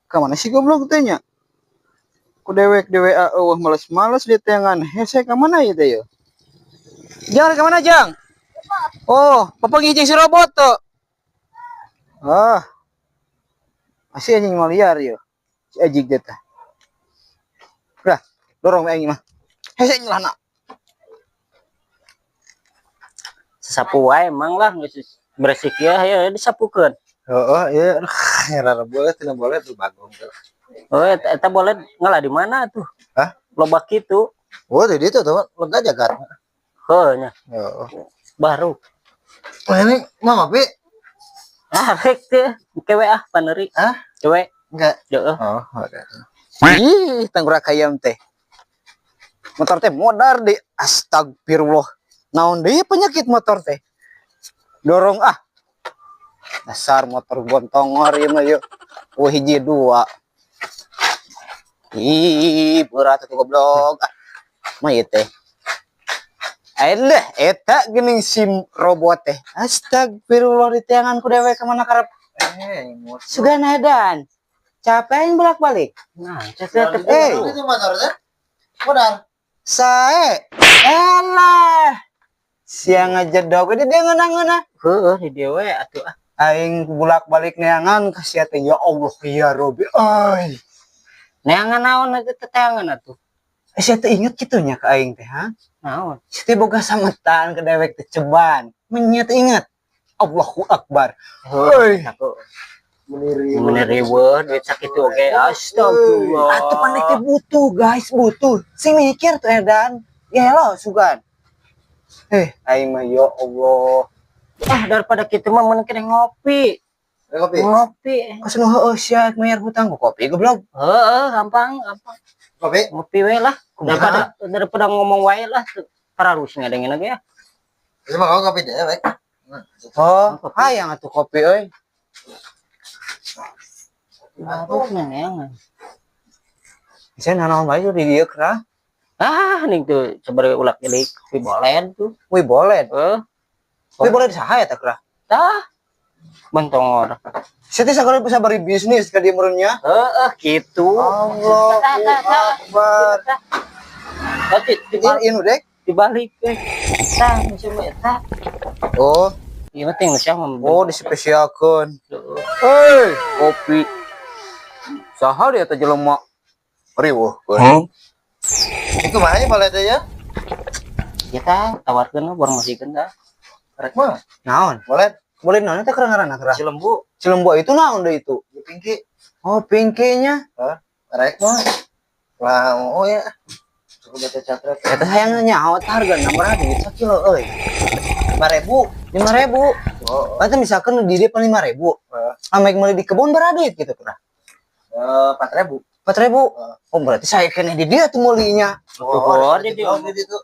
Kemana sih goblok tanya? Ku dewek males-males di tangan. Hese kemana ya teh? Jangan kemana Jang? Oh, papa ngijing si robot tuh. Ah, masih anjing mau liar ya. Si ajik dia teh. Udah, dorong anjing mah. Hese nyelana. Sapu wae emang lah beresik ya disapukeun. Heeh, iya. Nyerara boleh tidak boleh tuh bagong. Oh, eta boleh ngalah di mana tuh? Hah? Loba kitu. Oh, tadi itu tuh lega jagat. Heuh nya. Heeh. Baru. Wah, ini mah Pi. Rek teh kewe paneuri. Hah? Kewe. Enggak. Heeh. Oh, ada. Ih, tanggurak ayam teh. Motor teh modar di astagfirullah. Naon deui penyakit motor teh? Dorong ah. Dasar motor gontongor ieu mah yeuh. Hiji dua. Ih, berat tuh goblok. Ah, mah ieu teh. Alah, eta geuning sim robot teh. Astagfirullah di tangan ku dewe ka mana karep. Sugan edan. Capek yang bolak-balik. Nah, cek itu motor teh. Modal. Sae. Elah. Siang ngejedog di dia ngeuna-ngeuna. Heuh di dieu we atuh ah. Aing bolak-balik neangan ka sia teh ya Allah ya Robi. Ai. Neangan naon eta teteangan atuh. Sia teh inget kitu nya ka aing teh, ha? Naon? Si teh boga sametan ke dewek teh ceban. Menyet inget. Allahu Akbar. Heuh. Meneriweuh duit sakitu oge. Astagfirullah. Atuh pandek teh butuh, guys, butuh. Sing mikir tuh edan. Gelo sugan. Aing mah ya Allah. Ah, daripada kitu mah mending kena ngopi. Ngopi. Kasih heueuh sia mayar hutang kopi goblok. Heeh, gampang. Kopi. Ngopi we lah. Daripada ngomong wae lah. Pararus ngadengin lagi ya. Ini mah kau kopi deh, baik. Oh, hayang atuh kopi euy. Pararus neangan. Bisa nanaon bae di dieu kra. Ah, ning tuh sabari ulak jadi kopi bolen tuh. Wih boleh. Wih boleh saha eta kra. Tah. Bentongor. Saya sakali bisa bari bisnis ka dieu meureunnya. Heeh, kitu. Allahu Akbar. Ini dek. Dibalik we. Tah, masih eta. Oh, Ieu teh geus oh dispesialkeun. Kopi. Saha dia teh jelema riweuh. Itu mah boleh teh ya. Kita tawarkeun formasikeun dah. Rek mah. Naon? Boleh. Boleh naon teh kerengaran kra. Cilembu. Cilembu itu naon deh itu? Pinky. Oh, pinkinya. Hah? Rek mah. Wah, oh ya. Cukup baca catret. Eta hayang nyaho harga nomor duit sakilo euy. 5.000. 5.000. Oh. Eta misalkan di dia 5.000. Heeh. Amek meuli di kebun berapa duit gitu kra? 4.000. 4.000. Oh, berarti saya kena di dia tuh mulinya. Oh, di ditu.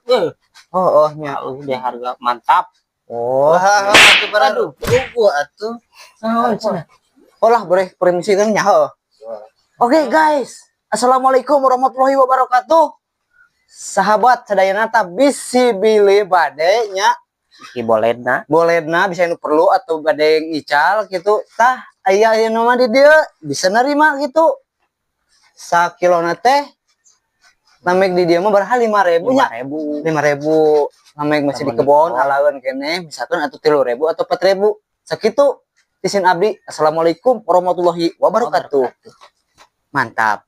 Oh, nya. Udah harga mantap. Oh, atuh paradu. Tunggu atuh. Naon cenah? Olah boleh permisi kan nyaho. Oke, guys. Assalamualaikum warahmatullahi wabarakatuh. Sahabat sadayanata bisi bili bade nya. Ki boledna Bisa nu perlu atau bade ngical gitu. Tah aya nama di dieu bisa nerima gitu. Sakilona teh namek di dieu mah berapa 5.000 nya. 5.000. Namek masih di kebon alaeun keneh misalkan atuh 3.000 atau 4.000. Sakitu izin abdi. Assalamualaikum warahmatullahi wabarakatuh. Mantap.